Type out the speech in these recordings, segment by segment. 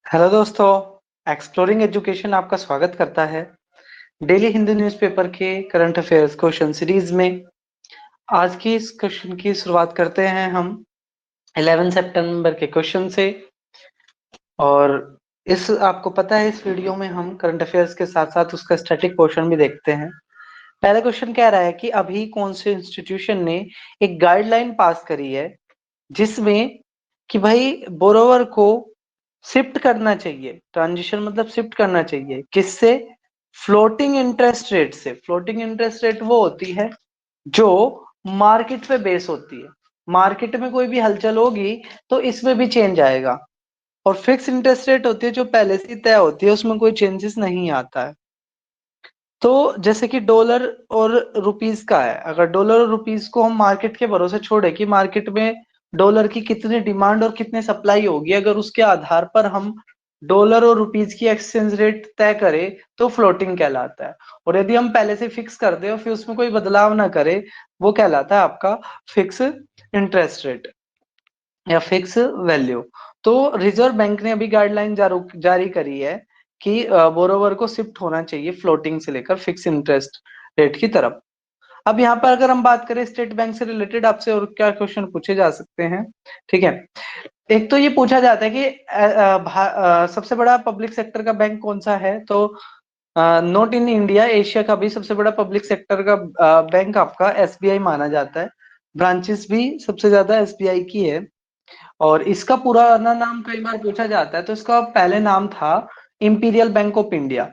Hello दोस्तों, exploring education आपका स्वागत करता है डेली हिंदी न्यूज़पेपर के करंट अफेयर्स क्वेश्चन सीरीज में। आज की इस क्वेश्चन की शुरुआत करते हैं हम 11 सितंबर के क्वेश्चन से। और इस आपको पता है इस वीडियो में हम करंट अफेयर्स के साथ साथ उसका स्टैटिक पोर्शन भी देखते हैं। पहला क्वेश्चन कह रहा है कि अभी कौन से इंस्टीट्यूशन ने एक गाइडलाइन पास करी है जिसमें कि भाई बोरोवर को शिफ्ट करना चाहिए, ट्रांजिशन मतलब शिफ्ट करना चाहिए किससे? फ्लोटिंग इंटरेस्ट रेट से। फ्लोटिंग इंटरेस्ट रेट वो होती है जो मार्केट पे बेस होती है। मार्केट में कोई भी हलचल होगी तो इसमें भी चेंज आएगा। और फिक्स इंटरेस्ट रेट होती है जो पहले से तय होती है, उसमें कोई चेंजेस नहीं आता है। तो जैसे कि डॉलर और रुपीस का है, अगर डॉलर और रुपीस को हम मार्केट के भरोसे छोड़े कि मार्केट में डॉलर की कितनी डिमांड और कितनी सप्लाई होगी, अगर उसके आधार पर हम डॉलर और रुपीस की एक्सचेंज रेट तय करें तो फ्लोटिंग कहलाता है। और यदि हम पहले से फिक्स कर दे और फिर उसमें कोई बदलाव ना करे, वो कहलाता है आपका फिक्स इंटरेस्ट रेट या फिक्स वैल्यू। तो रिजर्व बैंक ने अभी गाइडलाइन जारी करी है कि बोरोवर को शिफ्ट होना चाहिए फ्लोटिंग से लेकर फिक्स इंटरेस्ट रेट की तरफ। अब यहाँ पर अगर हम बात करें स्टेट बैंक से रिलेटेड, आपसे और क्या क्वेश्चन पूछे जा सकते हैं, ठीक है। एक तो ये पूछा जाता है कि सबसे बड़ा पब्लिक सेक्टर का बैंक कौन सा है? तो नॉट इन इंडिया, एशिया का भी सबसे बड़ा पब्लिक सेक्टर का बैंक आपका एसबीआई माना जाता है। ब्रांचेस भी सबसे ज्यादा एसबीआई की है। और इसका पुराना नाम कई बार पूछा जाता है, तो इसका पहले नाम था इंपीरियल बैंक ऑफ इंडिया।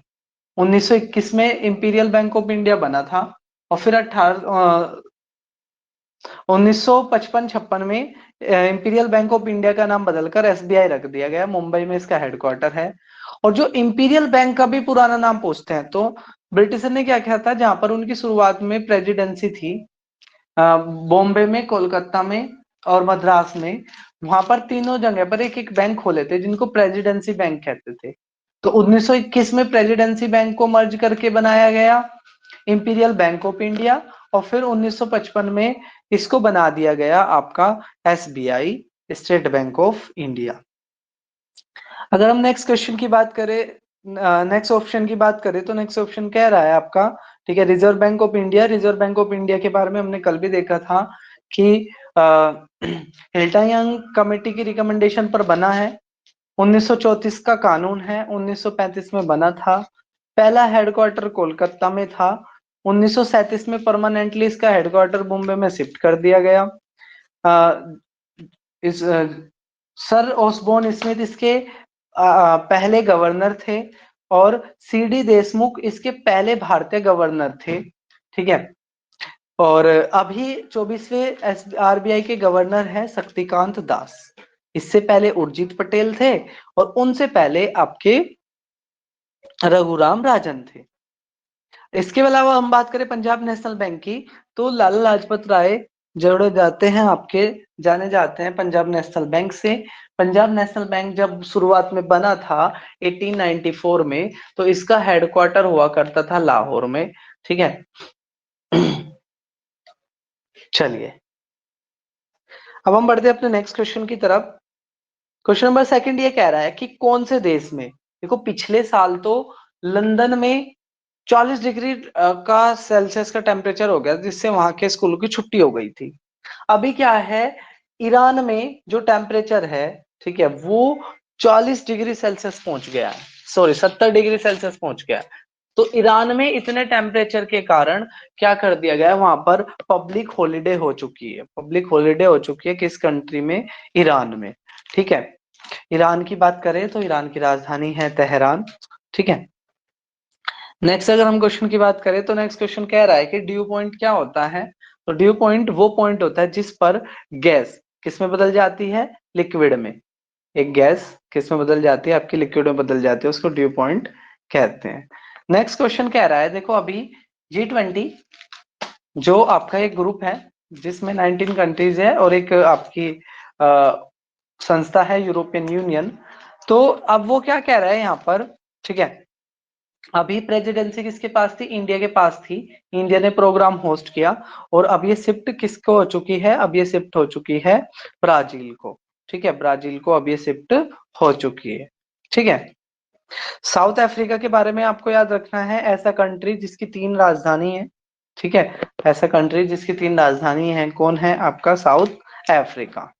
1921 में इंपीरियल बैंक ऑफ इंडिया बना था। और फिर 1955-56 में इंपीरियल बैंक ऑफ इंडिया का नाम बदलकर एसबीआई रख दिया गया। मुंबई में इसका हेडक्वार्टर है। और जो इंपीरियल बैंक का भी पुराना नाम पूछते हैं तो ब्रिटिशर ने क्या किया था, जहां पर उनकी शुरुआत में प्रेसिडेंसी थी, बॉम्बे में, कोलकाता में और मद्रास में, वहां पर तीनों जगह पर एक एक बैंक खोले थे जिनको प्रेसिडेंसी बैंक कहते थे। तो 1921 में प्रेसिडेंसी बैंक को मर्ज करके बनाया गया इंपीरियल बैंक ऑफ इंडिया। और फिर 1955 में इसको बना दिया गया आपका SBI, state bank of India. अगर हम नेक्स्ट क्वेश्चन की बात करें, नेक्स्ट ऑप्शन की बात करें, तो नेक्स्ट ऑप्शन कह रहा है आपका, ठीक है, reserve bank of India. Reserve bank of India के बारे में हमने कल भी देखा था कि हिल्टा यंग कमेटी की रिकमेंडेशन पर बना है। 1934 का कानून है, 1935 में बना था। पहला हेडक्वार्टर कोलकाता में था। 1937 में परमानेंटली इसका हेडक्वार्टर मुंबई में शिफ्ट कर दिया गया। इस सर ओसबोर्न स्मिथ इसके पहले गवर्नर थे। और सी डी देशमुख इसके पहले भारतीय गवर्नर थे, ठीक है। और अभी 24वें आरबीआई के गवर्नर हैं शक्तिकांत दास। इससे पहले उर्जित पटेल थे और उनसे पहले आपके रघुराम राजन थे। इसके अलावा हम बात करें पंजाब नेशनल बैंक की, तो लाला लाजपत राय जोड़े जाते हैं, आपके जाने जाते हैं पंजाब नेशनल बैंक से। पंजाब नेशनल बैंक जब शुरुआत में बना था 1894 में, तो इसका हेडक्वार्टर हुआ करता था लाहौर में, ठीक है। चलिए, अब हम बढ़ते हैं अपने नेक्स्ट क्वेश्चन की तरफ। क्वेश्चन नंबर सेकंड ये कह रहा है कि कौन से देश में, देखो पिछले साल तो लंदन में 40 डिग्री का सेल्सियस का टेम्परेचर हो गया जिससे वहां के स्कूलों की छुट्टी हो गई थी। अभी क्या है, ईरान में जो टेम्परेचर है, ठीक है, वो 40 डिग्री सेल्सियस पहुंच गया है, सॉरी 70 डिग्री सेल्सियस पहुंच गया है। तो ईरान में इतने टेम्परेचर के कारण क्या कर दिया गया है, वहां पर पब्लिक हॉलीडे हो चुकी है। पब्लिक हॉलीडे हो चुकी है किस कंट्री में? ईरान में, ठीक है। ईरान की बात करें तो ईरान की राजधानी है तेहरान, ठीक है। नेक्स्ट अगर हम क्वेश्चन की बात करें तो नेक्स्ट क्वेश्चन कह रहा है कि ड्यू पॉइंट क्या होता है? तो ड्यू पॉइंट वो पॉइंट होता है जिस पर गैस किस में बदल जाती है? लिक्विड में। एक गैस किस में बदल जाती है? आपकी लिक्विड में बदल जाती है, उसको ड्यू पॉइंट कहते हैं। नेक्स्ट क्वेश्चन कह रहा है, देखो अभी G20 जो आपका एक ग्रुप है जिसमें 19 कंट्रीज है और एक आपकी संस्था है यूरोपियन यूनियन। तो अब वो क्या कह रहा है यहाँ पर, ठीक है, अभी प्रेसिडेंसी किसके पास थी? इंडिया के पास थी। इंडिया ने प्रोग्राम होस्ट किया। और अब ये शिफ्ट किसको हो चुकी है? अब ये शिफ्ट हो चुकी है ब्राजील को, ठीक है। ब्राजील को अब ये शिफ्ट हो चुकी है, ठीक है। साउथ अफ्रीका के बारे में आपको याद रखना है, ऐसा कंट्री जिसकी 3 राजधानी है। ठीक है, ऐसा कंट्री जिसकी 3 राजधानी है, कौन है आपका? South Africa.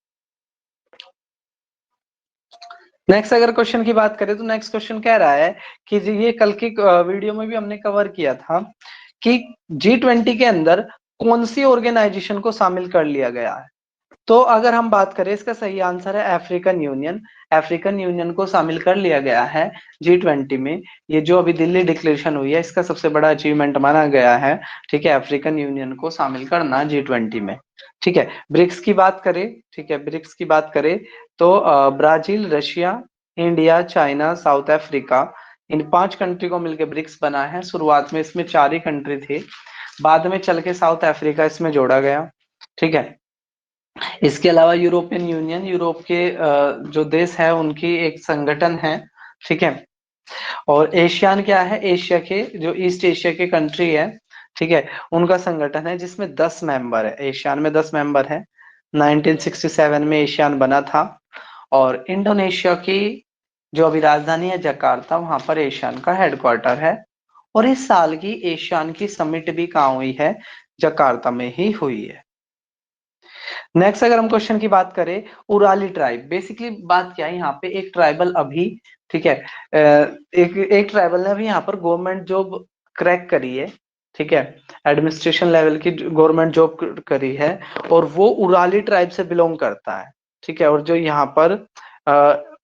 नेक्स्ट अगर क्वेश्चन की बात करें तो नेक्स्ट क्वेश्चन कह रहा है कि ये कल की वीडियो में भी हमने कवर किया था कि G20 के अंदर कौन सी ऑर्गेनाइजेशन को शामिल कर लिया गया है। तो अगर हम बात करें, इसका सही आंसर है अफ्रीकन यूनियन। अफ्रीकन यूनियन को शामिल कर लिया गया है G20 में। ये जो अभी दिल्ली डिक्लेरेशन हुई है, इसका सबसे बड़ा अचीवमेंट माना गया है। ठीक है, अफ्रीकन यूनियन को शामिल करना G20 में। ठीक है, ब्रिक्स की बात करें, ठीक है, ब्रिक्स की बात करें तो Brazil, Russia, India, China, South Africa, इन 5 कंट्री को मिलकर ब्रिक्स बना है। शुरुआत में इसमें 4 ही कंट्री थे, बाद में चल के साउथ अफ्रीका इसमें जोड़ा गया। ठीक है, इसके अलावा यूरोपियन यूनियन, यूरोप के जो देश है उनकी एक संगठन है। ठीक है, और एशियान क्या है? एशिया के जो ईस्ट एशिया के कंट्री है, ठीक है, उनका संगठन है जिसमें 10 मेंबर है। एशियान में 10 मेंबर है। 1967 में एशियान बना था। और इंडोनेशिया की जो अभी राजधानी है जकार्ता, वहां पर एशियान का हेडक्वार्टर है। और इस साल की एशियान की समिट भी कहाँ हुई है? जकार्ता में ही हुई है। नेक्स्ट अगर हम क्वेश्चन की बात करें, उराली ट्राइब, बेसिकली बात क्या है यहाँ पे, एक ट्राइबल अभी, ठीक है, एक ट्राइबल ने अभी यहाँ पर गवर्नमेंट जॉब क्रैक करी है। ठीक है, एडमिनिस्ट्रेशन लेवल की गवर्नमेंट जॉब करी है, और वो उराली ट्राइब से बिलोंग करता है। ठीक है, और जो यहाँ पर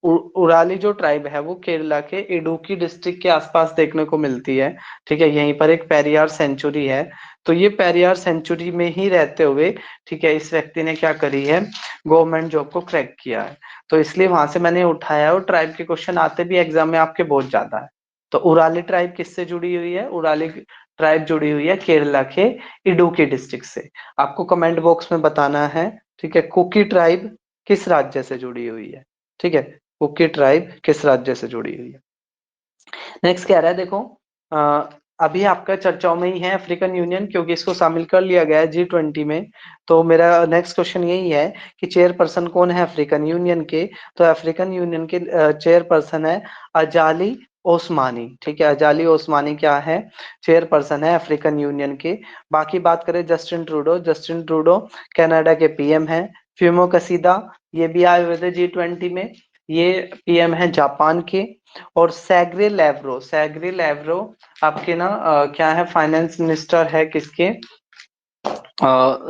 उराली जो ट्राइब है वो केरला के इडुक्की डिस्ट्रिक्ट के आसपास देखने को मिलती है। ठीक है, यहीं पर एक पेरियार सेंचुरी है। तो ये पेरियार सेंचुरी में ही रहते हुए, ठीक है, इस व्यक्ति ने क्या करी है? गवर्नमेंट जॉब को क्रैक किया है। तो इसलिए वहां से मैंने उठाया, और ट्राइब के क्वेश्चन आते भी एग्जाम में आपके बहुत ज्यादा है। तो उराली ट्राइब किससे जुड़ी हुई है? उराली ट्राइब जुड़ी हुई है केरला के इडुक्की डिस्ट्रिक्ट से। आपको कमेंट बॉक्स में बताना है। ठीक है, कुकी ट्राइब किस राज्य से जुड़ी हुई है? ठीक है, कुकी ट्राइब किस राज्य से जुड़ी हुई है? नेक्स्ट कह रहा है, देखो अभी आपका चर्चाओं में ही है अफ्रीकन यूनियन, क्योंकि इसको शामिल कर लिया गया है G20 में। तो मेरा नेक्स्ट क्वेश्चन यही है कि चेयरपर्सन कौन है अफ्रीकन यूनियन के? तो अफ्रीकन यूनियन के चेयरपर्सन है अजाली ओस्मानी। ठीक है, अजाली ओस्मानी क्या है? चेयरपर्सन है अफ्रीकन यूनियन के। बाकी बात करें Justin Trudeau, Justin Trudeau Canada के पीएम है। फ्यूमो कसीदा, ये भी आए हुए थे G20 में, ये पीएम है जापान के। और सैग्रे लेवरो, सैग्रे लेवरो आपके ना क्या है? फाइनेंस मिनिस्टर है किसके?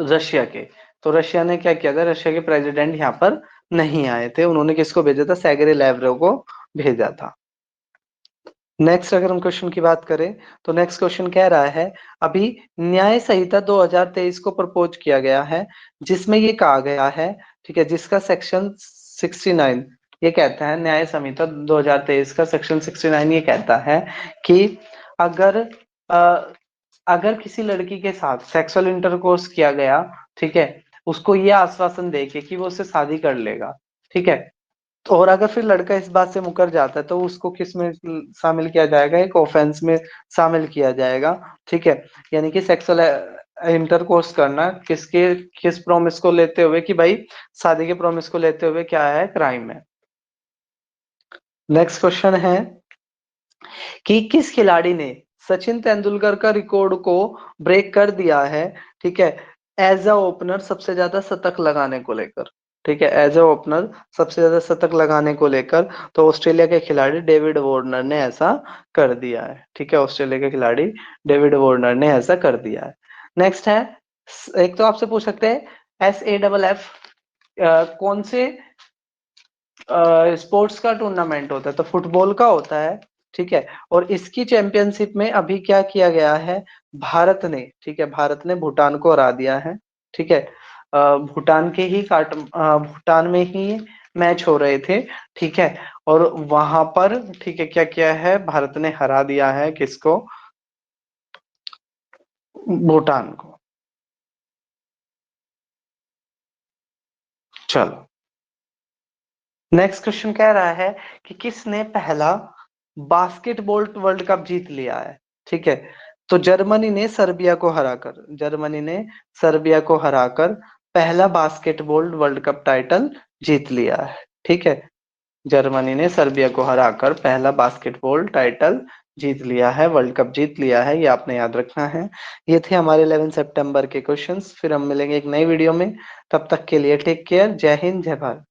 रशिया के। तो रशिया ने क्या किया था? रशिया के प्रेसिडेंट यहाँ पर नहीं आए थे, उन्होंने किसको भेजा था? सैग्रे लेवरो को भेजा था। नेक्स्ट अगर हम क्वेश्चन की बात करें तो नेक्स्ट क्वेश्चन कह रहा है, अभी न्याय संहिता 2023 को प्रपोज किया गया है, जिसमें ये कहा गया है, ठीक है, जिसका सेक्शन 69 ये कहता है, न्याय संहिता 2023 का सेक्शन 69 ये कहता है कि अगर अगर किसी लड़की के साथ सेक्सुअल इंटरकोर्स किया गया, ठीक है, उसको ये आश्वासन देके कि वो उससे शादी कर लेगा। ठीक है, तो और अगर फिर लड़का इस बात से मुकर जाता है तो उसको किस में शामिल किया जाएगा? एक ऑफेंस में शामिल किया जाएगा। ठीक है, यानी कि सेक्सुअल इंटरकोर्स करना किसके किस प्रॉमिस को लेते हुए, कि भाई शादी के प्रॉमिस को लेते हुए क्या है? क्राइम है। नेक्स्ट क्वेश्चन है कि किस खिलाड़ी ने सचिन तेंदुलकर का रिकॉर्ड को ब्रेक कर दिया है? ठीक है, एज अ ओपनर सबसे ज्यादा शतक लगाने को लेकर। ठीक है, एज अ ओपनर सबसे ज्यादा शतक लगाने को लेकर, तो ऑस्ट्रेलिया के खिलाड़ी डेविड वार्नर ने ऐसा कर दिया है। ठीक है, ऑस्ट्रेलिया के खिलाड़ी डेविड वार्नर ने ऐसा कर दिया है। नेक्स्ट है, एक तो आपसे पूछ सकते हैं SAFF कौन से स्पोर्ट्स का टूर्नामेंट होता है? तो फुटबॉल का होता है। ठीक है, और इसकी चैंपियनशिप में अभी क्या किया गया है? भारत ने, ठीक है, भारत ने भूटान को हरा दिया है। ठीक है, भूटान के ही भूटान में ही मैच हो रहे थे। ठीक है, और वहां पर, ठीक है, क्या किया है? भारत ने हरा दिया है किसको? भूटान को। चलो, नेक्स्ट क्वेश्चन कह रहा है कि किसने पहला बास्केटबॉल वर्ल्ड कप जीत लिया है? ठीक है, तो जर्मनी ने सर्बिया को हराकर, जर्मनी ने सर्बिया को हराकर पहला बास्केटबॉल वर्ल्ड कप टाइटल जीत लिया है। ठीक है, जर्मनी ने सर्बिया को हराकर पहला बास्केटबॉल टाइटल जीत लिया है, वर्ल्ड कप जीत लिया है, ये आपने याद रखना है। ये थे हमारे 11 सितंबर के क्वेश्चंस। फिर हम मिलेंगे एक नई वीडियो में, तब तक के लिए टेक केयर। जय हिंद, जय भारत।